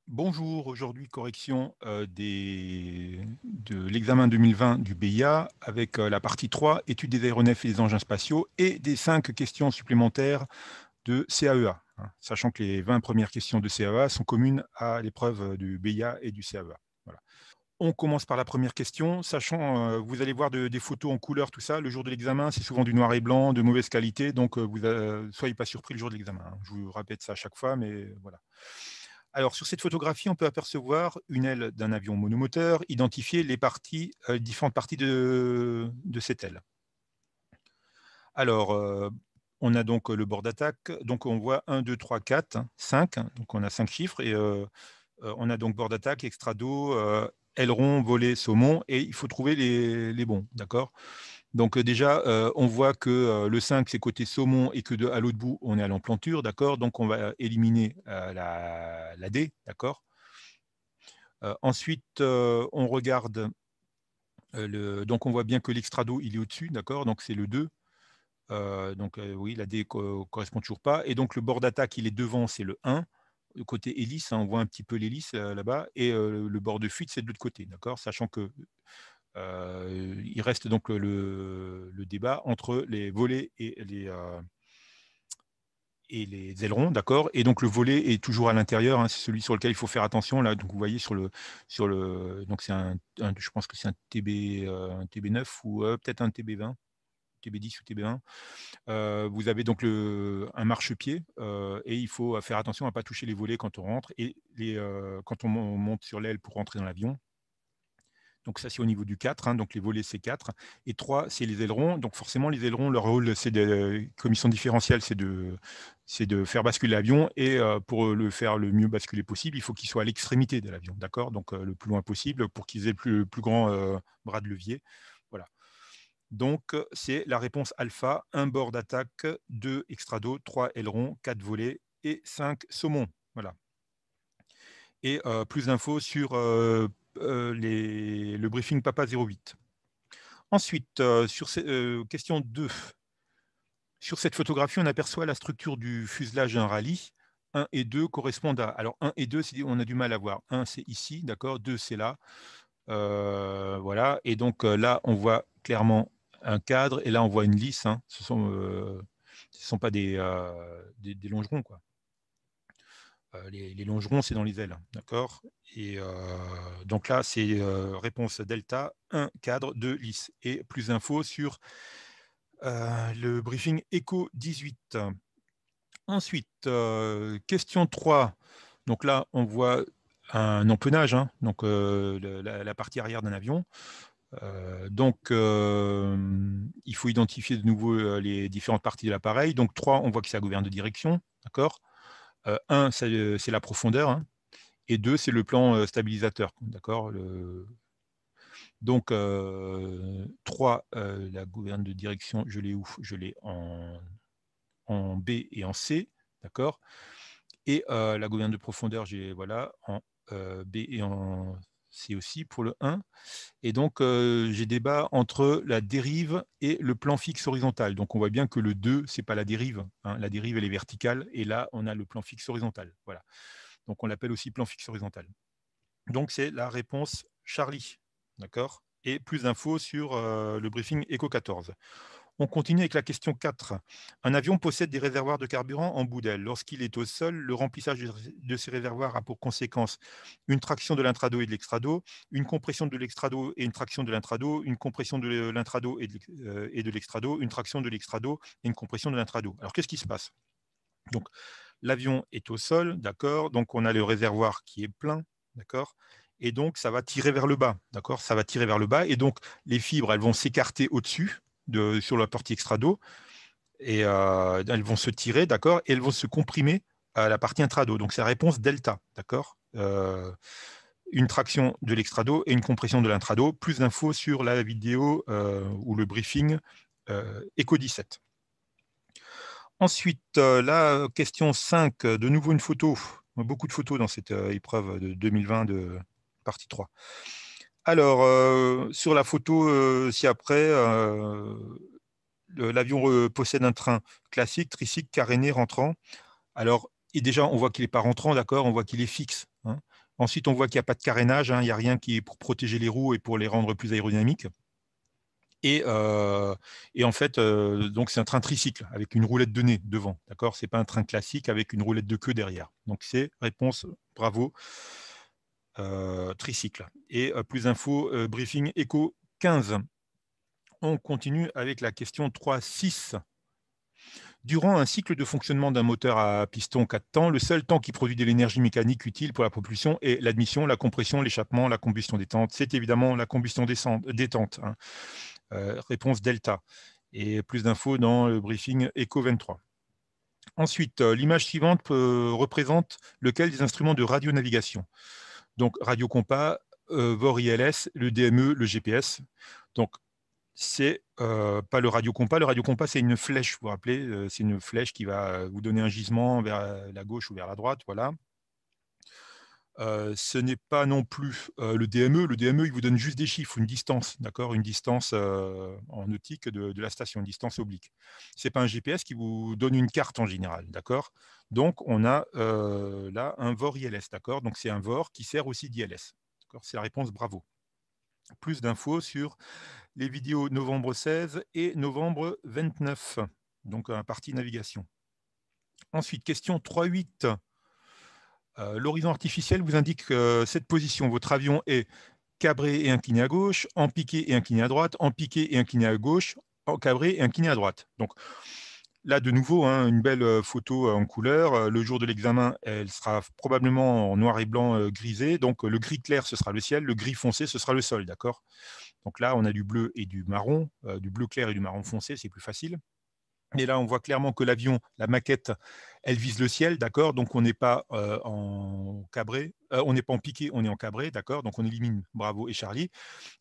Bonjour, aujourd'hui correction de l'examen 2020 du BIA avec la partie 3, études des aéronefs et des engins spatiaux, et des 5 questions supplémentaires de CAEA, hein, sachant que les 20 premières questions de CAEA sont communes à l'épreuve du BIA et du CAEA. Voilà. On commence par la première question, sachant, vous allez voir des photos en couleur, tout ça, le jour de l'examen, c'est souvent du noir et blanc, de mauvaise qualité, donc vous soyez pas surpris le jour de l'examen, hein. Je vous répète ça à chaque fois, mais voilà. Alors, sur cette photographie, on peut apercevoir une aile d'un avion monomoteur, identifier les parties, différentes parties de cette aile. Alors, on a donc le bord d'attaque. Donc, on voit 1, 2, 3, 4, 5. Donc, on a 5 chiffres. Et on a donc bord d'attaque, extrado, aileron, volet, saumon. Et il faut trouver les bons. D'accord. Donc, déjà, on voit que le 5, c'est côté saumon et que à l'autre bout, on est à l'emplanture. D'accord. Donc, on va éliminer la D. D'accord. Ensuite, on regarde, donc on voit bien que l'extrado, il est au-dessus, d'accord? Donc c'est le 2. Donc oui, la D correspond toujours pas. Et donc le bord d'attaque, il est devant, c'est le 1. Le côté hélice, hein, on voit un petit peu l'hélice là-bas. Et le bord de fuite, c'est de l'autre côté, d'accord? Sachant que il reste donc le débat entre les volets et les ailerons, d'accord. Et donc le volet est toujours à l'intérieur, hein, c'est celui sur lequel il faut faire attention là. Donc vous voyez donc c'est je pense que c'est un TB9 ou peut-être un TB20, TB10 ou TB1. Vous avez donc un marchepied et il faut faire attention à ne pas toucher les volets quand on rentre et quand on monte sur l'aile pour rentrer dans l'avion. Donc ça, c'est au niveau du 4, hein, donc les volets, c'est 4. Et 3, c'est les ailerons. Donc forcément, les ailerons, leur rôle, comme ils sont différentiels, c'est de faire basculer l'avion. Et pour le faire le mieux basculer possible, il faut qu'il soit à l'extrémité de l'avion, d'accord? Donc le plus loin possible pour qu'ils aient le plus grand bras de levier. Voilà. Donc c'est la réponse alpha, un bord d'attaque, 2 extrado, 3 ailerons, 4 volets et 5 saumons. Voilà. Et plus d'infos sur le briefing Papa 08. Ensuite, sur question 2. Sur cette photographie, on aperçoit la structure du fuselage d'un rallye. 1 et 2 correspondent à. Alors, 1 et 2, on a du mal à voir. 1, c'est ici, d'accord. 2, c'est là. Voilà. Et donc, là, on voit clairement un cadre. Et là, on voit une lisse, hein. Ce ne sont pas des longerons, quoi. Les longerons, c'est dans les ailes, d'accord. Et donc là, c'est réponse delta, 1 cadre, 2 lisse. Et plus d'infos sur le briefing ECO 18. Ensuite, question 3. Donc là, on voit un empennage, hein, donc la partie arrière d'un avion. Donc, il faut identifier de nouveau les différentes parties de l'appareil. Donc 3, on voit que c'est la gouverne de direction, d'accord. 1, c'est la profondeur, hein, et 2, c'est le plan stabilisateur, d'accord. Donc 3, la gouverne de direction, je l'ai où? Je l'ai en B et en C, d'accord. Et la gouverne de profondeur, j'ai voilà, en B et en C aussi pour le 1. Et donc, j'ai débat entre la dérive et le plan fixe horizontal. Donc, on voit bien que le 2, c'est pas la dérive, hein. La dérive, elle est verticale. Et là, on a le plan fixe horizontal. Voilà. Donc, on l'appelle aussi plan fixe horizontal. Donc, c'est la réponse Charlie. D'accord. Et plus d'infos sur le briefing ECO 14. On continue avec la question 4. Un avion possède des réservoirs de carburant en bout d'aile. Lorsqu'il est au sol, le remplissage de ces réservoirs a pour conséquence une traction de l'intrado et de l'extrado, une compression de l'extrado et une traction de l'intrado, une compression de l'intrado et de l'extrado, une traction de l'extrado et une compression de l'intrado. Alors, qu'est-ce qui se passe? Donc, l'avion est au sol, d'accord. Donc, on a le réservoir qui est plein, d'accord. Et donc, ça va tirer vers le bas, d'accord. Ça va tirer vers le bas. Et donc, les fibres, elles vont s'écarter au-dessus sur la partie extrado. Et elles vont se tirer, d'accord. Et elles vont se comprimer à la partie intrado. Donc, c'est la réponse delta, d'accord. Une traction de l'extrado et une compression de l'intrado. Plus d'infos sur la vidéo ou le briefing ECO 17. Ensuite, la question 5, de nouveau une photo. Beaucoup de photos dans cette épreuve de 2020 de partie 3. Alors, sur la photo ci-après, l'avion possède un train classique, tricycle, caréné, rentrant. Alors, et déjà, on voit qu'il n'est pas rentrant, d'accord, on voit qu'il est fixe. hein. Ensuite, on voit qu'il n'y a pas de carénage, hein, il n'y a rien qui est pour protéger les roues et pour les rendre plus aérodynamiques. Et en fait, donc c'est un train tricycle avec une roulette de nez devant. D'accord, c'est pas un train classique avec une roulette de queue derrière. Donc c'est réponse, bravo, tricycle. Et plus d'infos, briefing éco 15. On continue avec la question 3-6. Durant un cycle de fonctionnement d'un moteur à piston 4 temps, le seul temps qui produit de l'énergie mécanique utile pour la propulsion est l'admission, la compression, l'échappement, la combustion détente. C'est évidemment la combustion détente. Hein. Réponse delta. Et plus d'infos dans le briefing ECO 23. Ensuite, l'image suivante représente lequel des instruments de radionavigation. Donc, radiocompas, VOR ILS, le DME, le GPS. Donc, c'est pas le radiocompas. Le radiocompas, c'est une flèche, vous vous rappelez, c'est une flèche qui va vous donner un gisement vers la gauche ou vers la droite. Voilà. Ce n'est pas non plus le DME. Le DME, il vous donne juste des chiffres, une distance, d'accord, une distance en nautique de la station, une distance oblique. Ce n'est pas un GPS qui vous donne une carte en général, d'accord. Donc, on a là un VOR ILS, d'accord. Donc, c'est un VOR qui sert aussi d'ILS. C'est la réponse bravo. Plus d'infos sur les vidéos novembre 16 et novembre 29, donc la partie navigation. Ensuite, question 3.8. L'horizon artificiel vous indique cette position. Votre avion est cabré et incliné à gauche, en piqué et incliné à droite, en piqué et incliné à gauche, en cabré et incliné à droite. Donc là, de nouveau, hein, une belle photo en couleur. Le jour de l'examen, elle sera probablement en noir et blanc grisé. Donc le gris clair, ce sera le ciel. Le gris foncé, ce sera le sol. D'accord. Donc là, on a du bleu et du marron, du bleu clair et du marron foncé, c'est plus facile. Et là, on voit clairement que l'avion, la maquette, elle vise le ciel, d'accord. Donc, on n'est pas en cabré, on n'est pas en piqué, on est en cabré, d'accord. Donc, on élimine Bravo et Charlie.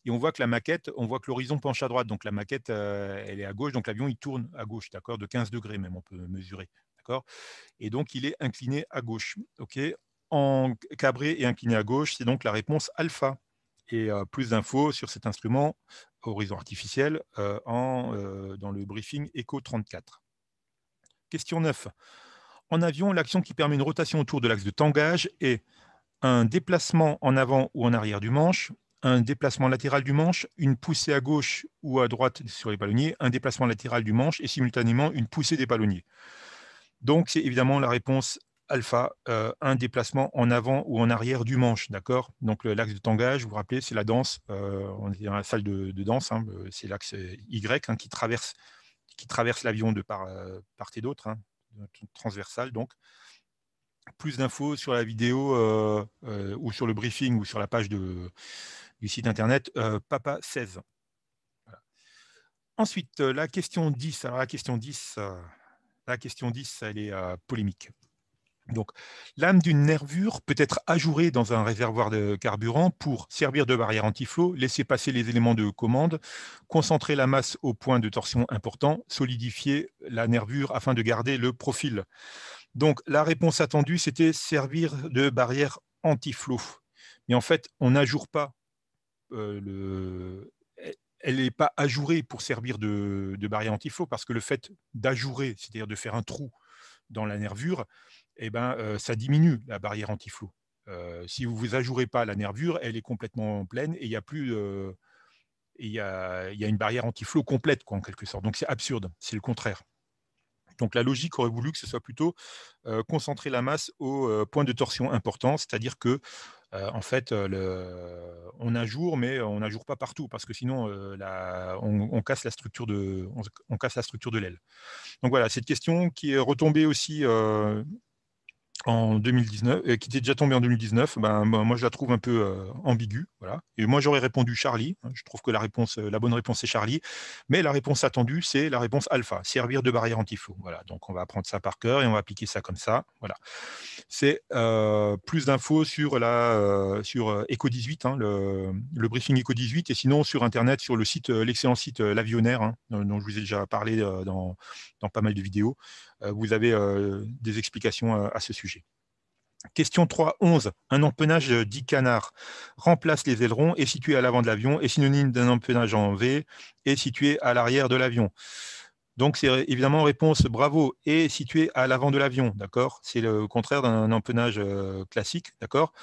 Et on voit que la maquette, on voit que l'horizon penche à droite. Donc, la maquette, elle est à gauche. Donc, l'avion, il tourne à gauche, d'accord, de 15 degrés même, on peut mesurer, d'accord. Et donc, il est incliné à gauche, ok. En cabré et incliné à gauche, c'est donc la réponse alpha. Et plus d'infos sur cet instrument horizon artificiel dans le briefing ECO 34. Question 9. En avion, l'action qui permet une rotation autour de l'axe de tangage est un déplacement en avant ou en arrière du manche, un déplacement latéral du manche, une poussée à gauche ou à droite sur les ballonniers, un déplacement latéral du manche et simultanément une poussée des ballonniers. Donc, c'est évidemment la réponse alpha, un déplacement en avant ou en arrière du manche, d'accord. Donc, l'axe de tangage, vous vous rappelez, c'est la danse, on est dans la salle de danse, hein, c'est l'axe Y hein, qui traverse l'avion de part et d'autre, hein, transversal donc. Plus d'infos sur la vidéo ou sur le briefing ou sur la page du site internet Papa 16. Voilà. Ensuite, la question 10. Alors, la question 10, elle est polémique. Donc, l'âme d'une nervure peut être ajourée dans un réservoir de carburant pour servir de barrière anti-flot, laisser passer les éléments de commande, concentrer la masse au point de torsion important, solidifier la nervure afin de garder le profil. Donc, la réponse attendue, c'était servir de barrière anti-flot. Mais en fait, on n'ajoure pas elle n'est pas ajourée pour servir de barrière anti-flot parce que le fait d'ajourer, c'est-à-dire de faire un trou dans la nervure, eh ben, ça diminue la barrière anti-flot. Si vous ne vous ajourez pas la nervure, elle est complètement pleine et il y a plus, il y a une barrière anti-flot complète, quoi, en quelque sorte. Donc c'est absurde, c'est le contraire. Donc la logique aurait voulu que ce soit plutôt concentrer la masse au point de torsion important, c'est-à-dire que en fait, on ajoure, mais on n'ajoure pas partout parce que sinon on casse la structure on casse la structure de l'aile. Donc voilà, cette question qui est retombée aussi en 2019, qui était déjà tombée en 2019, moi je la trouve un peu ambiguë. Voilà. Et moi j'aurais répondu Charlie. Je trouve que la bonne réponse c'est Charlie. Mais la réponse attendue, c'est la réponse alpha, servir de barrière anti-flot. Voilà. Donc on va apprendre ça par cœur et on va appliquer ça comme ça. Voilà. C'est plus d'infos sur Eco 18, hein, le briefing Eco 18, et sinon sur Internet, sur le site, l'excellent site L'Avionnaire, hein, dont je vous ai déjà parlé dans pas mal de vidéos. Vous avez des explications à ce sujet. Question 3.11. Un empennage dit canard remplace les ailerons, est situé à l'avant de l'avion, est synonyme d'un empennage en V, est situé à l'arrière de l'avion. Donc, c'est évidemment réponse bravo est situé à l'avant de l'avion, d'accord? C'est le contraire d'un empennage classique, d'accord?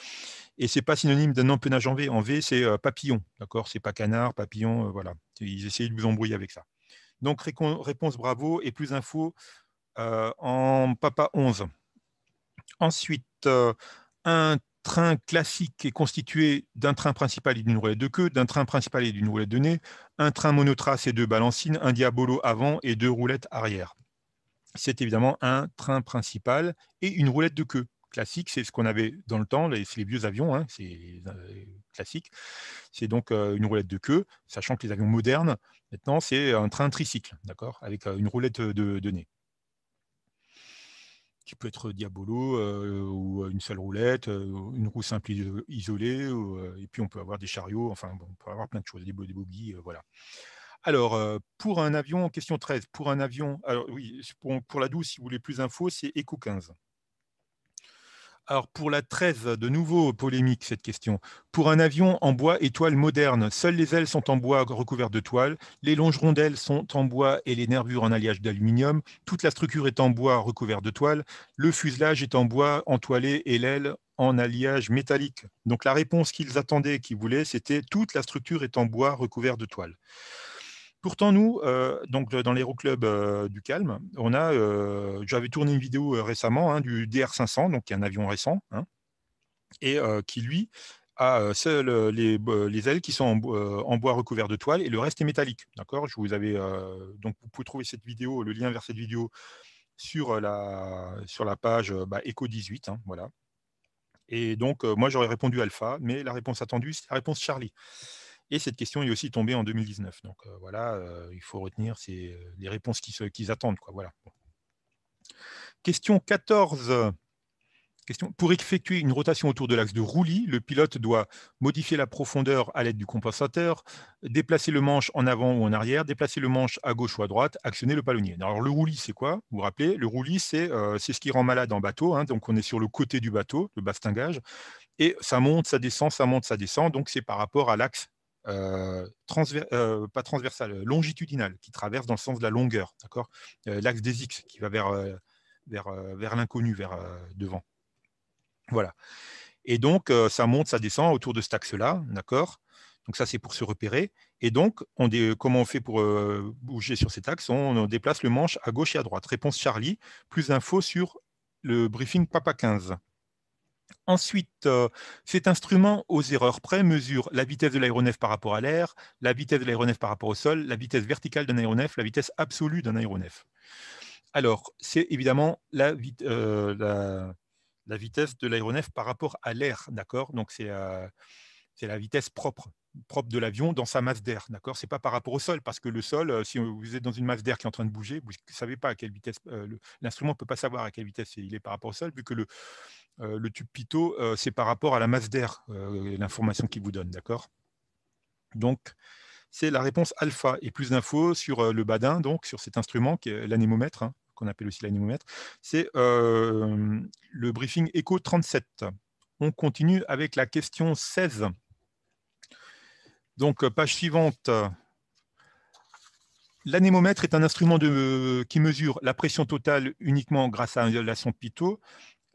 Et c'est pas synonyme d'un empennage en V. En V, c'est papillon, d'accord? C'est pas canard, papillon, voilà. Ils essayent de vous embrouiller avec ça. Donc, réponse bravo et plus d'infos en Papa 11. Ensuite, un train classique est constitué d'un train principal et d'une roulette de queue, d'un train principal et d'une roulette de nez, un train monotrace et deux balancines, un diabolo avant et deux roulettes arrière. C'est évidemment un train principal et une roulette de queue. Classique, c'est ce qu'on avait dans le temps, c'est les vieux avions, hein, c'est classique. C'est donc une roulette de queue, sachant que les avions modernes, maintenant, c'est un train tricycle, d'accord, avec une roulette de nez qui peut être diabolo ou une seule roulette, une roue simple isolée, et puis on peut avoir des chariots, enfin bon, on peut avoir plein de choses, des bogies, voilà. Alors, pour un avion, question 13, pour un avion, alors oui, pour la 12, si vous voulez plus d'infos, c'est Eco 15. Alors, pour la 13, de nouveau polémique cette question. Pour un avion en bois étoile moderne, seules les ailes sont en bois recouvertes de toile, les longerons d'ailes sont en bois et les nervures en alliage d'aluminium, toute la structure est en bois recouverte de toile, le fuselage est en bois entoilé et l'aile en alliage métallique. Donc la réponse qu'ils attendaient, qu'ils voulaient, c'était toute la structure est en bois recouverte de toile. Pourtant, nous, donc dans l'Aéroclub du Calme, j'avais tourné une vidéo récemment, hein, du DR500, donc qui est un avion récent, hein, et qui, lui, a seul les ailes qui sont en bois recouvert de toile et le reste est métallique. D'accord. Donc, vous pouvez trouver cette vidéo, le lien vers cette vidéo sur la page Eco 18. Hein, voilà. Et donc, moi, j'aurais répondu Alpha, mais la réponse attendue, c'est la réponse Charlie. Et cette question est aussi tombée en 2019. Donc voilà, il faut retenir les réponses qu'ils attendent. Quoi, voilà. Question 14. Pour effectuer une rotation autour de l'axe de roulis, le pilote doit modifier la profondeur à l'aide du compensateur, déplacer le manche en avant ou en arrière, déplacer le manche à gauche ou à droite, actionner le palonnier. Alors le roulis, c'est quoi? Vous vous rappelez, le roulis, c'est ce qui rend malade en bateau. Hein, donc on est sur le côté du bateau, le bastingage, et ça monte, ça descend, ça monte, ça descend. Donc c'est par rapport à l'axe pas transversal, longitudinal, qui traverse dans le sens de la longueur, d'accord, l'axe des X qui va vers l'inconnu, vers devant. Voilà. Et donc, ça monte, ça descend autour de cet axe-là, d'accord. Donc ça, c'est pour se repérer. Et donc, comment on fait pour bouger sur cet axe? On déplace le manche à gauche et à droite. Réponse Charlie. Plus d'infos sur le briefing Papa 15. Ensuite, cet instrument, aux erreurs près, mesure la vitesse de l'aéronef par rapport à l'air, la vitesse de l'aéronef par rapport au sol, la vitesse verticale d'un aéronef, la vitesse absolue d'un aéronef. Alors, c'est évidemment la vitesse de l'aéronef par rapport à l'air, d'accord? Donc, c'est la vitesse propre de l'avion dans sa masse d'air, d'accord? C'est pas par rapport au sol, parce que le sol, si vous êtes dans une masse d'air qui est en train de bouger, vous ne savez pas à quelle vitesse, l'instrument ne peut pas savoir à quelle vitesse il est par rapport au sol, vu que le tube pitot, c'est par rapport à la masse d'air, l'information qu'il vous donne, d'accord? Donc, c'est la réponse alpha. Et plus d'infos sur le badin, donc sur cet instrument qui est l'anémomètre, hein, qu'on appelle aussi l'anémomètre, c'est le briefing Eco 37. On continue avec la question 16. Donc, page suivante. L'anémomètre est un instrument qui mesure la pression totale uniquement grâce à la sonde pitot,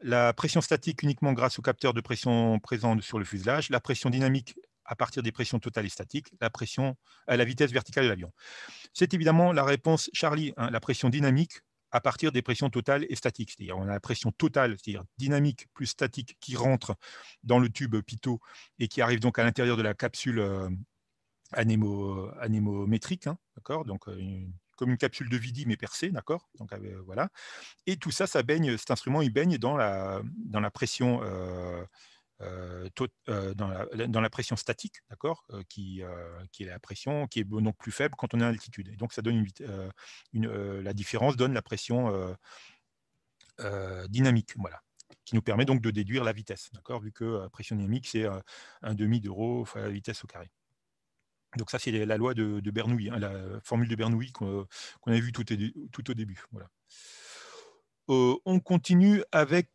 la pression statique uniquement grâce au capteur de pression présent sur le fuselage, la pression dynamique à partir des pressions totales et statiques, la vitesse verticale de l'avion. C'est évidemment la réponse Charlie, hein, la pression dynamique à partir des pressions totales et statiques. C'est-à-dire on a la pression totale, c'est-à-dire dynamique plus statique qui rentre dans le tube pitot et qui arrive donc à l'intérieur de la capsule anémométrique, hein, d'accord, donc comme une capsule de Vidi mais percée, d'accord, donc voilà. Et tout ça, cet instrument, il baigne dans la pression dans la pression statique, d'accord, qui est la pression qui est donc plus faible quand on est à altitude. Et donc ça donne la différence donne la pression dynamique, voilà, qui nous permet donc de déduire la vitesse, d'accord, vu que pression dynamique c'est un demi d'euro fois la vitesse au carré. Donc ça, c'est la loi de Bernoulli, hein, la formule de Bernoulli qu'on avait vue tout au début. Voilà. On continue avec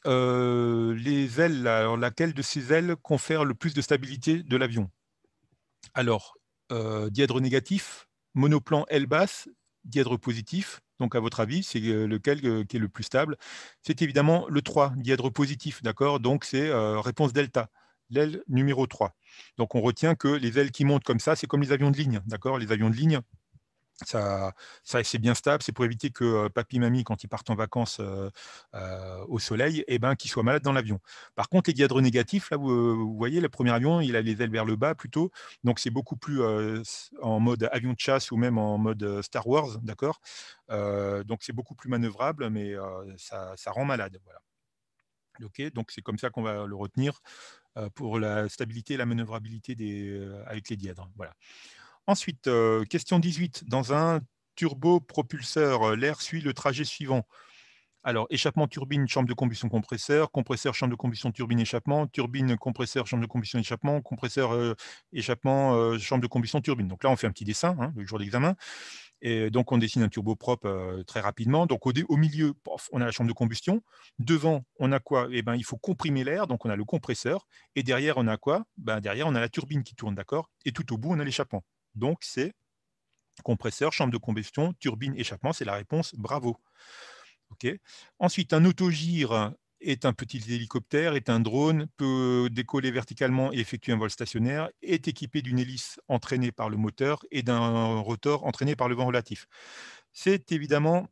les ailes. Alors, laquelle de ces ailes confère le plus de stabilité de l'avion? Alors, dièdre négatif, monoplan aile basse, dièdre positif. Donc, à votre avis, c'est lequel qui est le plus stable? C'est évidemment le 3, dièdre positif, d'accord? Donc, c'est réponse delta, l'aile numéro 3. Donc, on retient que les ailes qui montent comme ça, c'est comme les avions de ligne, d'accord? Les avions de ligne, ça, c'est bien stable, c'est pour éviter que papy, mamie, quand ils partent en vacances au soleil, eh ben, qu'ils soient malades dans l'avion. Par contre, les dièdres négatifs, là, vous voyez, le premier avion, il a les ailes vers le bas plutôt, donc c'est beaucoup plus en mode avion de chasse ou même en mode Star Wars, d'accord. Donc c'est beaucoup plus manœuvrable, mais ça rend malade. Voilà. Ok, donc c'est comme ça qu'on va le retenir pour la stabilité et la manœuvrabilité avec les dièdres. Voilà. Ensuite, question 18. Dans un turbopropulseur, l'air suit le trajet suivant. Alors, échappement, turbine, chambre de combustion, compresseur, compresseur, chambre de combustion, turbine, échappement, turbine, compresseur, chambre de combustion, échappement, compresseur, échappement, chambre de combustion, turbine. Donc là, on fait un petit dessin, hein, le jour d'examen. Et donc, on dessine un turboprop très rapidement. Donc, au milieu, pof, on a la chambre de combustion. Devant, on a quoi? Eh ben, il faut comprimer l'air. Donc, on a le compresseur. Et derrière, on a quoi? Ben, derrière, on a la turbine qui tourne, d'accord? Et tout au bout, on a l'échappement. Donc, c'est compresseur, chambre de combustion, turbine, échappement. C'est la réponse. Bravo. OK. Ensuite, un autogire est un petit hélicoptère, est un drone, peut décoller verticalement et effectuer un vol stationnaire, est équipé d'une hélice entraînée par le moteur et d'un rotor entraîné par le vent relatif. C'est évidemment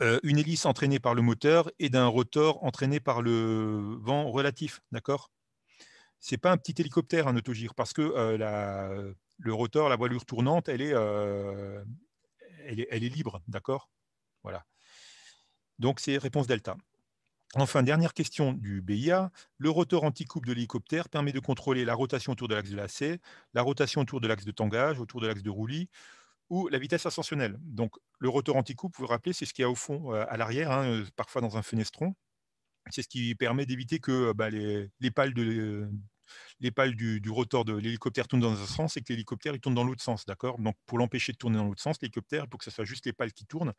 une hélice entraînée par le moteur et d'un rotor entraîné par le vent relatif. D'accord? C'est pas un petit hélicoptère, un autogire, parce que le rotor, la voilure tournante, elle est libre. D'accord? Voilà. Donc, c'est réponse delta. Enfin, dernière question du BIA. Le rotor anti-coupe de l'hélicoptère permet de contrôler la rotation autour de l'axe de lacet, la rotation autour de l'axe de tangage, autour de l'axe de roulis ou la vitesse ascensionnelle. Donc, le rotor anti-coupe, vous vous rappelez, c'est ce qu'il y a au fond, à l'arrière, hein, parfois dans un fenestron. C'est ce qui permet d'éviter que les pales du rotor de l'hélicoptère tournent dans un sens et que l'hélicoptère il tourne dans l'autre sens. D'accord? Donc, pour l'empêcher de tourner dans l'autre sens, l'hélicoptère, pour que ce soit juste les pales qui tournent,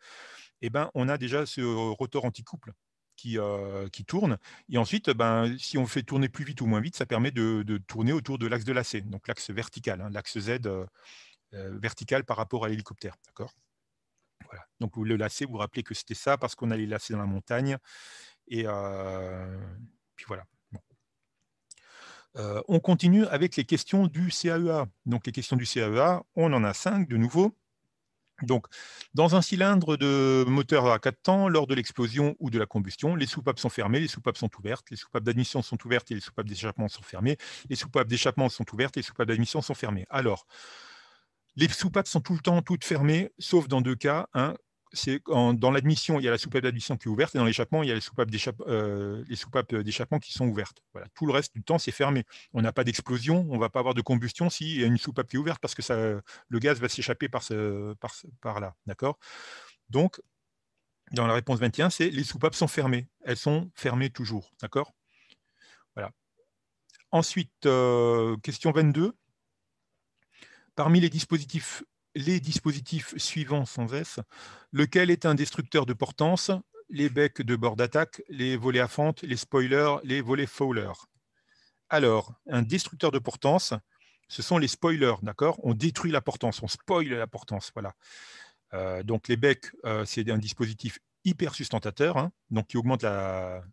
eh ben, on a déjà ce rotor anti-couple qui tourne. Et ensuite, ben, si on fait tourner plus vite ou moins vite, ça permet de tourner autour de l'axe de lacet, donc l'axe vertical, hein, l'axe Z vertical par rapport à l'hélicoptère. D'accord. Voilà. Donc le lacet, vous vous rappelez que c'était ça parce qu'on allait lacer dans la montagne. Et puis voilà. Bon. On continue avec les questions du CAEA. Donc les questions du CAEA, on en a 5 de nouveau. Donc, dans un cylindre de moteur à 4 temps, lors de l'explosion ou de la combustion, les soupapes sont fermées, les soupapes sont ouvertes, les soupapes d'admission sont ouvertes et les soupapes d'échappement sont fermées, les soupapes d'échappement sont ouvertes et les soupapes d'admission sont fermées. Alors, les soupapes sont tout le temps toutes fermées, sauf dans 2 cas. Hein. Dans l'admission, il y a la soupape d'admission qui est ouverte et dans l'échappement, il y a les soupapes d'échappement qui sont ouvertes. Voilà. Tout le reste du temps, c'est fermé. On n'a pas d'explosion, on ne va pas avoir de combustion s'il y a une soupape qui est ouverte parce que le gaz va s'échapper par là. D'accord. Donc, dans la réponse 21, c'est les soupapes sont fermées. Elles sont fermées toujours. D'accord. Voilà. Ensuite, question 22. Parmi les dispositifs suivants sans S, lequel est un destructeur de portance? Les becs de bord d'attaque, les volets à fente, les spoilers, les volets Fowler. Alors, un destructeur de portance, ce sont les spoilers, d'accord? On détruit la portance, on spoil la portance, voilà. Donc les becs, c'est un dispositif hyper sustentateur, hein, donc qui augmente la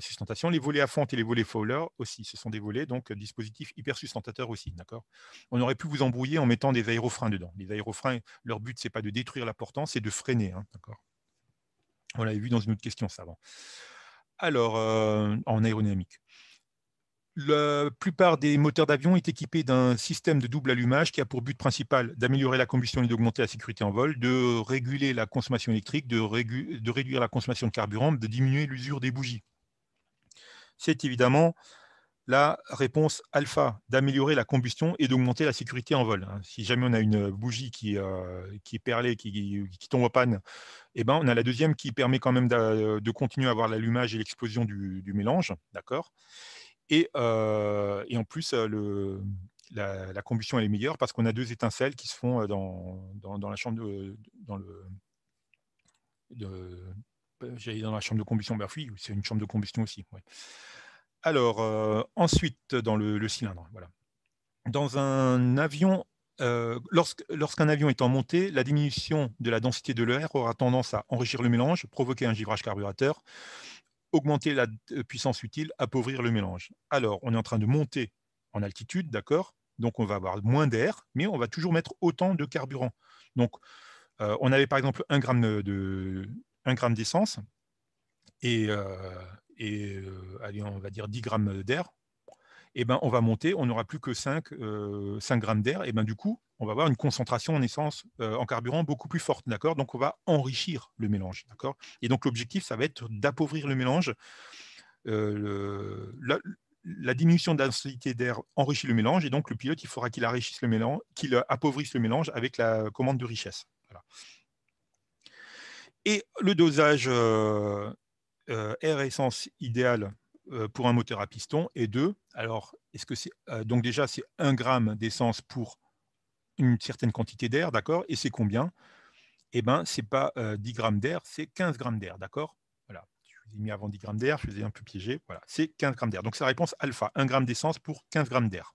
sustentation. Les volets à fente et les volets Fowler aussi, ce sont des volets, donc dispositifs hyper sustentateurs aussi. D'accord. On aurait pu vous embrouiller en mettant des aérofreins dedans. Les aérofreins, leur but, c'est pas de détruire la portance, c'est de freiner. Hein, d'accord. On l'avait vu dans une autre question, ça avant. Alors, en aérodynamique. La plupart des moteurs d'avion est équipés d'un système de double allumage qui a pour but principal d'améliorer la combustion et d'augmenter la sécurité en vol, de réguler la consommation électrique, de réduire la consommation de carburant, de diminuer l'usure des bougies. C'est évidemment la réponse alpha, d'améliorer la combustion et d'augmenter la sécurité en vol. Si jamais on a une bougie qui est perlée, qui tombe en panne, eh ben, on a la deuxième qui permet quand même de continuer à avoir l'allumage et l'explosion du mélange. D'accord. Et en plus, la combustion elle est meilleure parce qu'on a 2 étincelles qui se font dans la chambre j'allais dans la chambre de combustion. Ben oui, c'est une chambre de combustion aussi. Ouais. Alors, ensuite, dans le cylindre. Voilà. Dans un avion Lorsqu'un avion est en montée, la diminution de la densité de l'air aura tendance à enrichir le mélange, provoquer un givrage carburateur, augmenter la puissance utile, appauvrir le mélange. Alors, on est en train de monter en altitude, d'accord? Donc, on va avoir moins d'air, mais on va toujours mettre autant de carburant. Donc, on avait par exemple 1 gramme d'essence et, allez, on va dire 10 grammes d'air. Et ben, on va monter, on n'aura plus que 5 grammes d'air. Et ben, du coup, on va avoir une concentration en essence, en carburant beaucoup plus forte, d'accord? Donc, on va enrichir le mélange, d'accord? Et donc, l'objectif, ça va être d'appauvrir le mélange. La diminution de la densité d'air enrichit le mélange et donc le pilote, il faudra qu'il enrichisse le mélange, qu'il appauvrisse le mélange avec la commande de richesse. Voilà. Et le dosage air essence idéal pour un moteur à piston est de, alors, est-ce que c'est, donc déjà, c'est 1 gramme d'essence pour une certaine quantité d'air, d'accord? Et c'est combien? Eh ben, c'est pas 10 grammes d'air, c'est 15 grammes d'air, d'accord? Voilà. Je vous ai mis avant 10 grammes d'air, je vous ai un peu piégé. Voilà, c'est 15 grammes d'air. Donc, c'est la réponse alpha, 1 gramme d'essence pour 15 grammes d'air.